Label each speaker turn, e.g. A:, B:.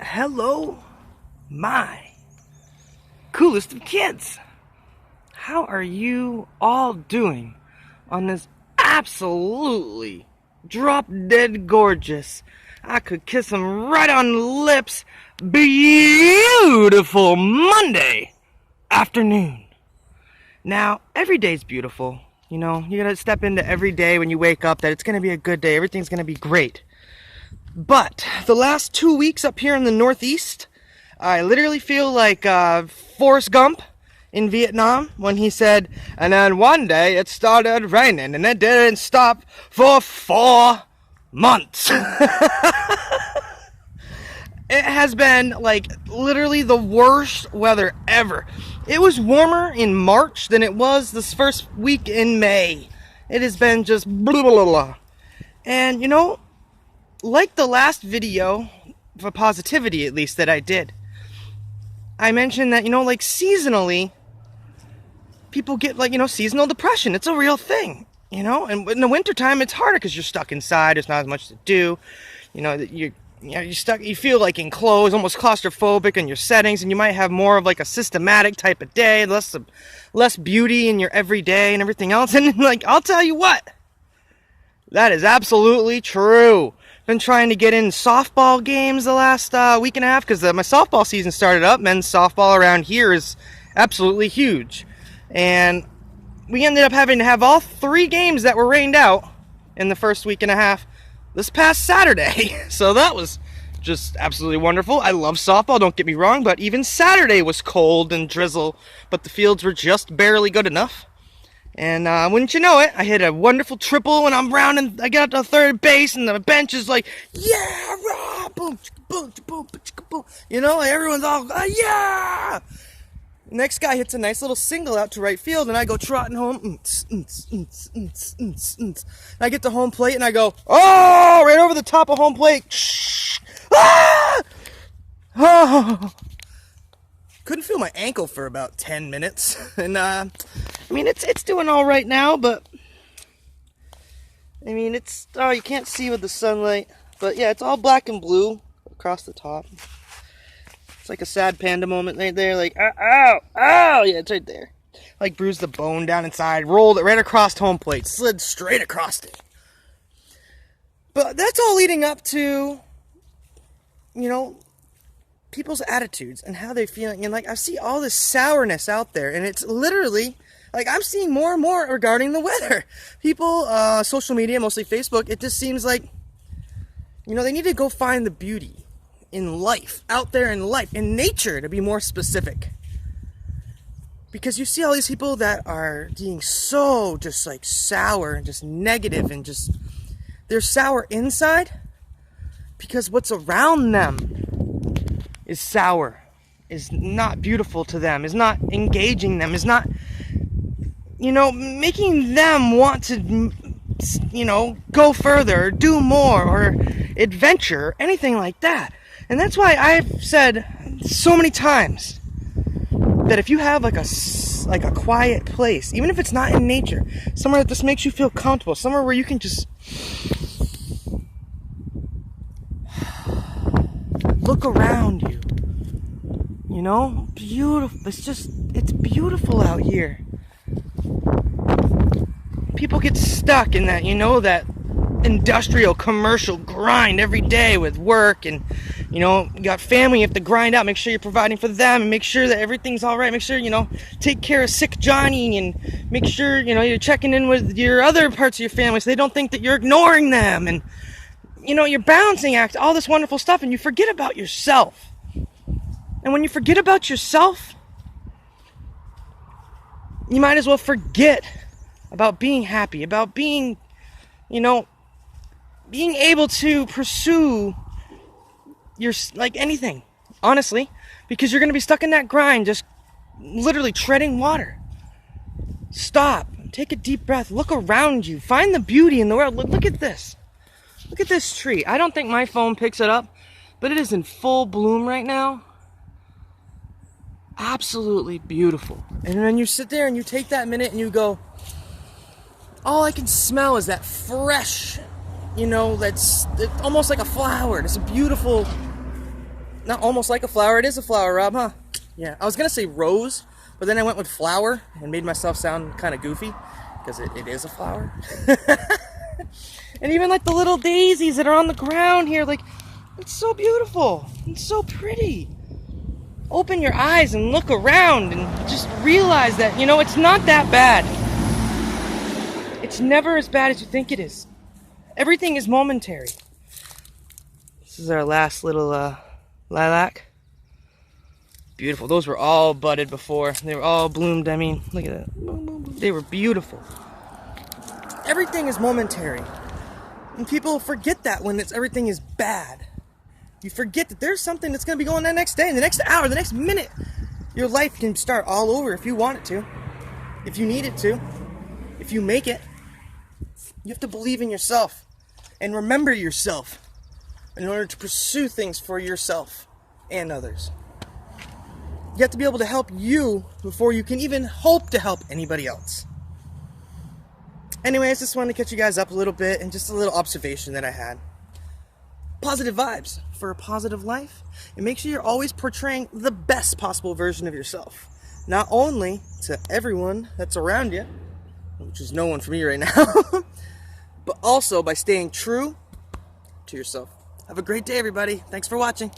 A: Hello, my coolest of kids. How are you all doing on this absolutely drop dead gorgeous, I could kiss them right on the lips, beautiful Monday afternoon? Now, every day's beautiful. You know, you gotta step into every day when you wake up that it's gonna be a good day, everything's gonna be great. But the last 2 weeks up here in the Northeast, I literally feel like Forrest Gump in Vietnam when he said, and then one day it started raining and it didn't stop for 4 months. It has been like literally the worst weather ever. It was warmer in March than it was this first week in May. It has been just blah, blah, blah. And you know, like the last video, for positivity at least, that I did, I mentioned that, you know, like seasonally, people get like, you know, seasonal depression. It's a real thing, you know, and in the wintertime it's harder because you're stuck inside, there's not as much to do, you know, you're stuck, you feel like enclosed, almost claustrophobic in your settings, and you might have more of like a systematic type of day, less beauty in your everyday and everything else. And like, I'll tell you what, that is absolutely true. Been trying to get in softball games the last week and a half because my softball season started up. Men's softball around here is absolutely huge. And we ended up having to have all 3 games that were rained out in the first week and a half this past Saturday. So that was just absolutely wonderful. I love softball, don't get me wrong, but even Saturday was cold and drizzle, but the fields were just barely good enough. And wouldn't you know it, I hit a wonderful triple when I'm rounding. I got to third base, and the bench is like, yeah, Robb, boom, boom, boom, boom. You know, like everyone's all, yeah. Next guy hits a nice little single out to right field, and I go trotting home. I get to home plate, and I go, oh, right over the top of home plate. Ah! Oh. Couldn't feel my ankle for about 10 minutes, and I mean it's doing all right now, but I mean it's, oh, you can't see with the sunlight, but yeah, it's all black and blue across the top. It's like a sad panda moment right there, like ow, ow, yeah, it's right there. Like bruised the bone down inside, rolled it right across home plate, slid straight across it. But that's all leading up to, you know, people's attitudes and how they feel. And like, I see all this sourness out there, and it's literally like I'm seeing more and more regarding the weather. People, social media, mostly Facebook, it just seems like, you know, they need to go find the beauty in life, out there in life, in nature, to be more specific. Because you see all these people that are being so just like sour and just negative, and just, they're sour inside because what's around them is sour, is not beautiful to them, is not engaging them, is not, you know, making them want to, you know, go further, or do more, or adventure, or anything like that. And that's why I've said so many times that if you have like a quiet place, even if it's not in nature, somewhere that just makes you feel comfortable, somewhere where you can just look around you. You know, beautiful. It's beautiful out here. People get stuck in that, you know, that industrial, commercial grind every day with work, and, you know, you got family, you have to grind out, make sure you're providing for them, and make sure that everything's all right, make sure, you know, take care of sick Johnny, and make sure, you know, you're checking in with your other parts of your family so they don't think that you're ignoring them, and, you know, you're balancing act, all this wonderful stuff, and you forget about yourself. And when you forget about yourself, you might as well forget about being happy, about being, you know, being able to pursue your, like, anything, honestly, because you're going to be stuck in that grind, just literally treading water. Stop, take a deep breath, look around you, find the beauty in the world. Look at this. Look at this tree. I don't think my phone picks it up, but it is in full bloom right now. Absolutely beautiful. And then you sit there and you take that minute and you go, all I can smell is that fresh, you know, it's almost like a flower. It's a beautiful Not almost like a flower. It is a flower, Rob, huh? Yeah, I was going to say rose, but then I went with flower and made myself sound kind of goofy because it is a flower. And even like the little daisies that are on the ground here, like, it's so beautiful. It's so pretty. Open your eyes and look around and just realize that, you know, it's not that bad. It's never as bad as you think it is. Everything is momentary. This is our last little lilac. Beautiful. Those were all budded before. They were all bloomed. I mean, look at that. They were beautiful. Everything is momentary. And people forget that when everything is bad. You forget that there's something that's going to be going on the next day, the next hour, the next minute. Your life can start all over if you want it to. If you need it to. If you make it. You have to believe in yourself. And remember yourself. In order to pursue things for yourself and others. You have to be able to help you before you can even hope to help anybody else. Anyways, just wanted to catch you guys up a little bit and just a little observation that I had. Positive vibes for a positive life. And make sure you're always portraying the best possible version of yourself. Not only to everyone that's around you, which is no one for me right now, but also by staying true to yourself. Have a great day, everybody. Thanks for watching.